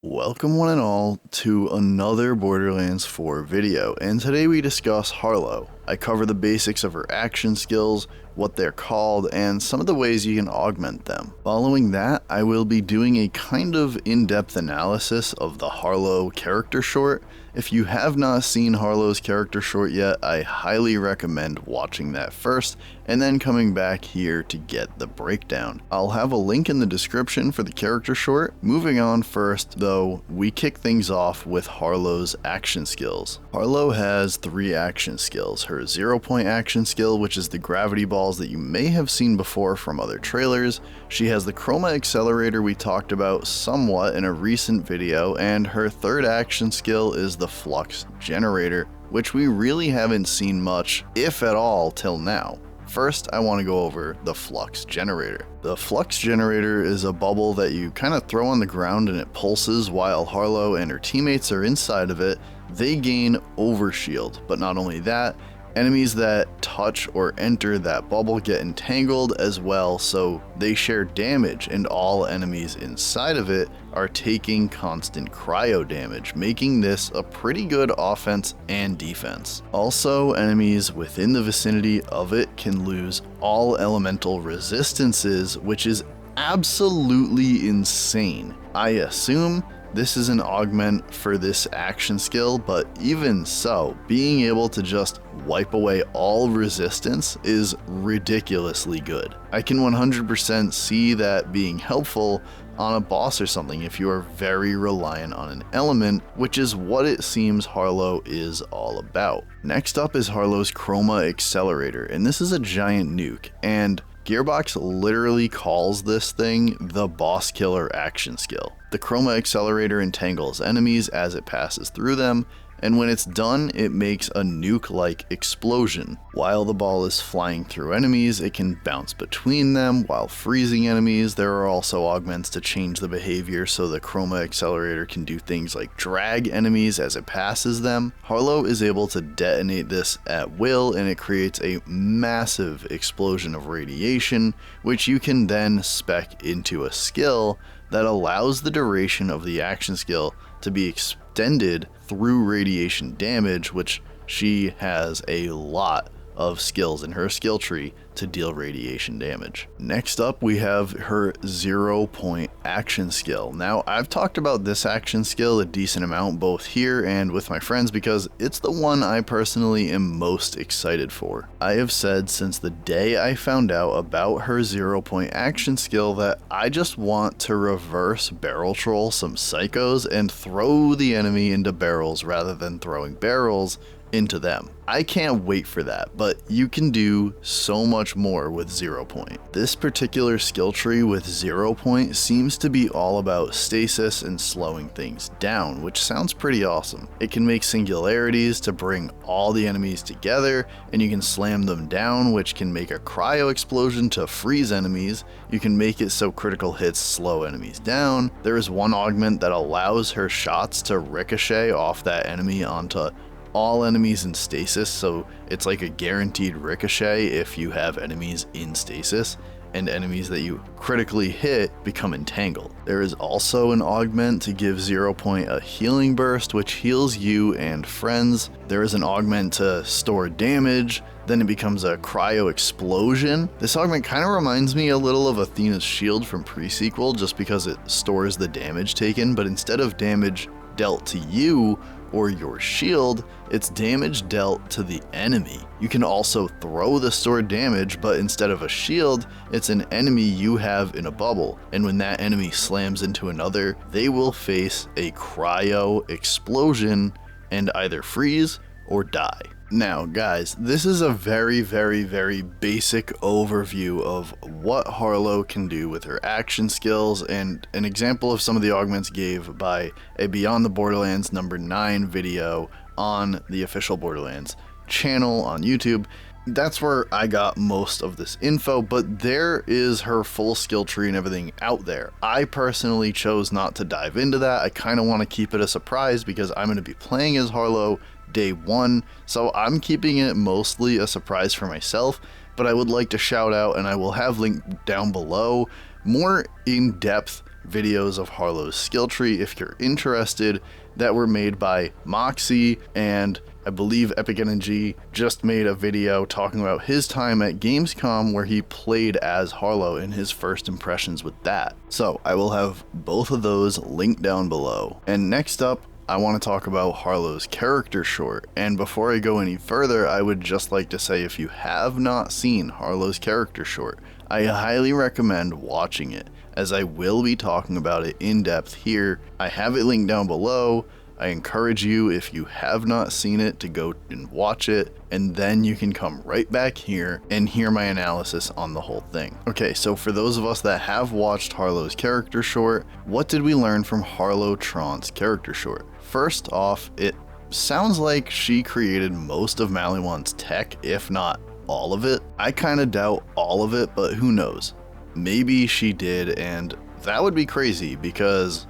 Welcome one and all to another Borderlands 4 video, and today we discuss Harlowe. I cover the basics of her action skills, what they're called, and some of the ways you can augment them. Following that, I will be doing a kind of in-depth analysis of the Harlowe character short. If you have not seen Harlowe's character short yet, I highly recommend watching that first, and then coming back here to get the breakdown. I'll have a link in the description for the character short. Moving on first, though, we kick things off with Harlowe's action skills. Harlowe has 3 action skills. Her 0-point action skill, which is the gravity balls that you may have seen before from other trailers. She has the chroma accelerator we talked about somewhat in a recent video, and her 3rd action skill is the flux generator, which we really haven't seen much, if at all, till now. First, I want to go over the flux generator. The flux generator is a bubble that you kind of throw on the ground and it pulses while Harlowe and her teammates are inside of it. They gain overshield, but not only that, enemies that touch or enter that bubble get entangled as well, so they share damage, and all enemies inside of it are taking constant cryo damage, making this a pretty good offense and defense. Also, enemies within the vicinity of it can lose all elemental resistances, which is absolutely insane. I assume this is an augment for this action skill, but even so, being able to just wipe away all resistance is ridiculously good. I can 100% see that being helpful on a boss or something if you are very reliant on an element, which is what it seems Harlowe is all about. Next up is Harlowe's chroma accelerator, and this is a giant nuke, and Gearbox literally calls this thing the boss killer action skill. The chroma accelerator entangles enemies as it passes through them, and when it's done, it makes a nuke-like explosion. While the ball is flying through enemies, it can bounce between them while freezing enemies. There are also augments to change the behavior, so the chroma accelerator can do things like drag enemies as it passes them. Harlowe is able to detonate this at will, and it creates a massive explosion of radiation, which you can then spec into a skill that allows the duration of the action skill to be extended through radiation damage, which she has a lot of skills in her skill tree to deal radiation damage. Next up, we have her 0-point action skill. Now, I've talked about this action skill a decent amount both here and with my friends because it's the one I personally am most excited for. I have said since the day I found out about her 0-point action skill that I just want to reverse barrel troll some psychos and throw the enemy into barrels rather than throwing barrels into them. I can't wait for that, but you can do so much more with 0-point. This particular skill tree with 0-point seems to be all about stasis and slowing things down, which sounds pretty awesome. It can make singularities to bring all the enemies together, and you can slam them down, which can make a cryo explosion to freeze enemies. You can make it so critical hits slow enemies down. There is one augment that allows her shots to ricochet off that enemy onto all enemies in stasis, so it's like a guaranteed ricochet if you have enemies in stasis, and enemies that you critically hit become entangled. There is also an augment to give 0-point a healing burst, which heals you and friends. There is an augment to store damage, then it becomes a cryo explosion. This augment kind of reminds me a little of Athena's shield from pre-sequel, just because it stores the damage taken, but instead of damage dealt to you or your shield, it's damage dealt to the enemy. You can also throw the stored damage, but instead of a shield, it's an enemy you have in a bubble, and when that enemy slams into another, they will face a cryo explosion and either freeze or die. Now guys, this is a very basic overview of what Harlowe can do with her action skills, and an example of some of the augments gave by a Beyond the Borderlands number 9 video on the official Borderlands channel on YouTube. That's where I got most of this info, but there is her full skill tree and everything out there. I personally chose not to dive into that. I kind of want to keep it a surprise because I'm going to be playing as Harlowe day one, so I'm keeping it mostly a surprise for myself, but I would like to shout out, and I will have linked down below, more in-depth videos of Harlow's skill tree if you're interested that were made by Moxsy, and I believe EpicNNG just made a video talking about his time at Gamescom where he played as Harlowe and his first impressions with that. So I will have both of those linked down below. And next up, I want to talk about Harlow's character short, and before I go any further, I would just like to say if you have not seen Harlow's character short, I highly recommend watching it, as I will be talking about it in depth here. I have it linked down below. I encourage you, if you have not seen it, to go and watch it, and then you can come right back here and hear my analysis on the whole thing. Okay, so for those of us that have watched Harlow's character short, what did we learn from Harlowe Trant's character short? First off, it sounds like she created most of Maliwan's tech, if not all of it. I kind of doubt all of it, but who knows? Maybe she did, and that would be crazy because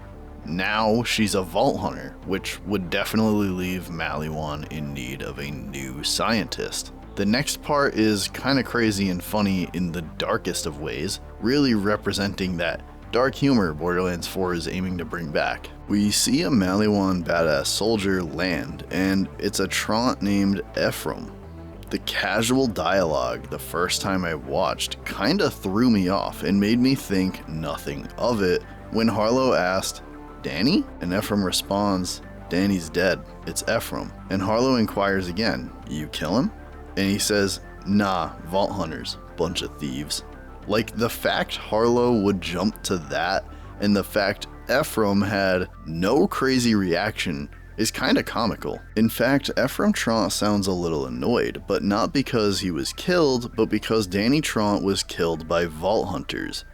now she's a vault hunter, which would definitely leave Maliwan in need of a new scientist. The next part is kind of crazy and funny in the darkest of ways, really representing that dark humor Borderlands 4 is aiming to bring back. We see a Maliwan badass soldier land, and it's a Trant named Ephraim. The casual dialogue the first time I watched kinda threw me off and made me think nothing of it when Harlowe asked, "Danny?" And Ephraim responds, "Danny's dead, it's Ephraim." And Harlowe inquires again, "You kill him?" And he says, "Nah, vault hunters, bunch of thieves." Like, the fact Harlowe would jump to that and the fact Ephraim had no crazy reaction is kinda comical. In fact, Ephraim Trant sounds a little annoyed, but not because he was killed, but because Danny Trant was killed by vault hunters.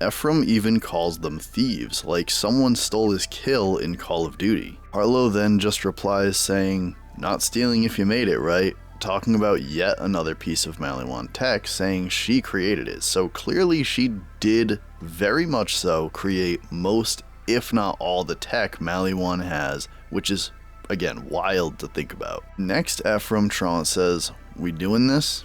Ephraim even calls them thieves, like someone stole his kill in Call of Duty. Harlowe then just replies saying, "Not stealing if you made it, right?" Talking about yet another piece of Maliwan tech, saying she created it. So clearly she did very much so create most, if not all, the tech Maliwan has, which is, again, wild to think about. Next, Ephraim Trant says, "We doing this?"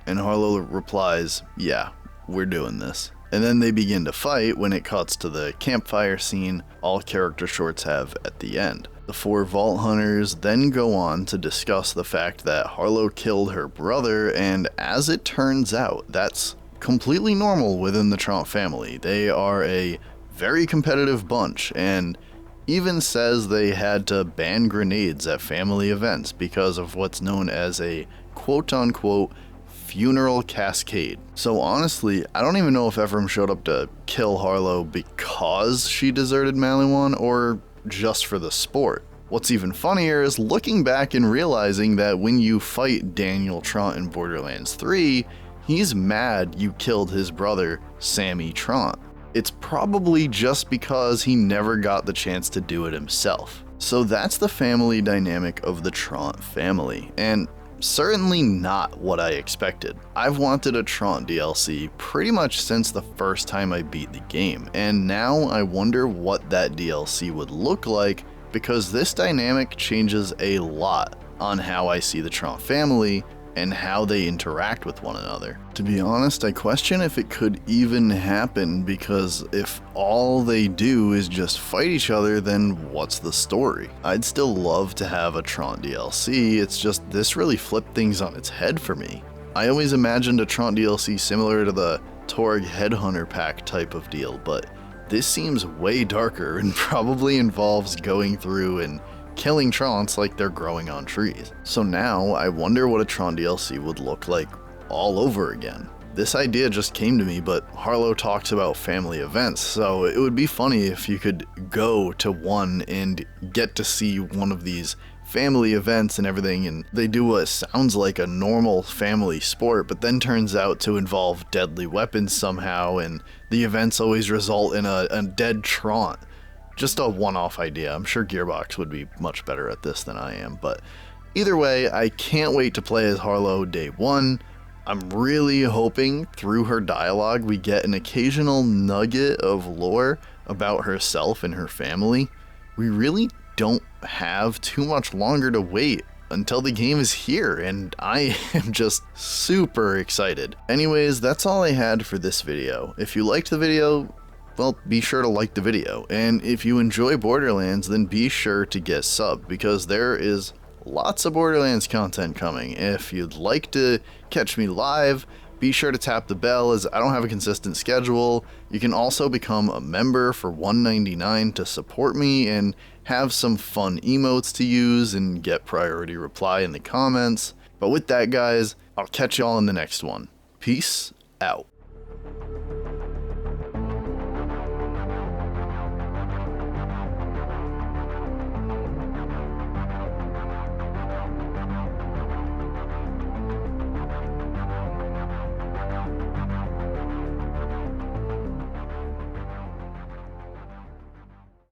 And Harlowe replies, "Yeah, we're doing this." And then they begin to fight when it cuts to the campfire scene all character shorts have at the end. The four vault hunters then go on to discuss the fact that Harlowe killed her brother, and as it turns out, that's completely normal within the Trant family. They are a very competitive bunch, and even says they had to ban grenades at family events because of what's known as a quote-unquote funeral cascade. So honestly, I don't even know if Ephraim showed up to kill Harlowe because she deserted Maliwan or just for the sport. What's even funnier is looking back and realizing that when you fight Daniel Trant in Borderlands 3, he's mad you killed his brother, Sammy Trant. It's probably just because he never got the chance to do it himself. So that's the family dynamic of the Trant family, and certainly not what I expected. I've wanted a Trant DLC pretty much since the first time I beat the game, and now I wonder what that DLC would look like, because this dynamic changes a lot on how I see the Trant family and how they interact with one another. To be honest, I question if it could even happen, because if all they do is just fight each other, then what's the story? I'd still love to have a Trant DLC, it's just this really flipped things on its head for me. I always imagined a Trant DLC similar to the Torg Headhunter pack type of deal, but this seems way darker and probably involves going through and killing Trants like they're growing on trees. So now I wonder what a Trant DLC would look like all over again. This idea just came to me, but Harlowe talks about family events, so it would be funny if you could go to one and get to see one of these family events and everything, and they do what sounds like a normal family sport, but then turns out to involve deadly weapons somehow, and the events always result in a dead Trant. Just a one-off idea. I'm sure Gearbox would be much better at this than I am, but either way, I can't wait to play as Harlowe day one. I'm really hoping through her dialogue we get an occasional nugget of lore about herself and her family. We really don't have too much longer to wait until the game is here, and I am just super excited. Anyways, that's all I had for this video. If you liked the video, well, be sure to like the video. And if you enjoy Borderlands, then be sure to get subbed, because there is lots of Borderlands content coming. If you'd like to catch me live, be sure to tap the bell, as I don't have a consistent schedule. You can also become a member for $1.99 to support me and have some fun emotes to use and get priority reply in the comments. But with that, guys, I'll catch y'all in the next one. Peace out.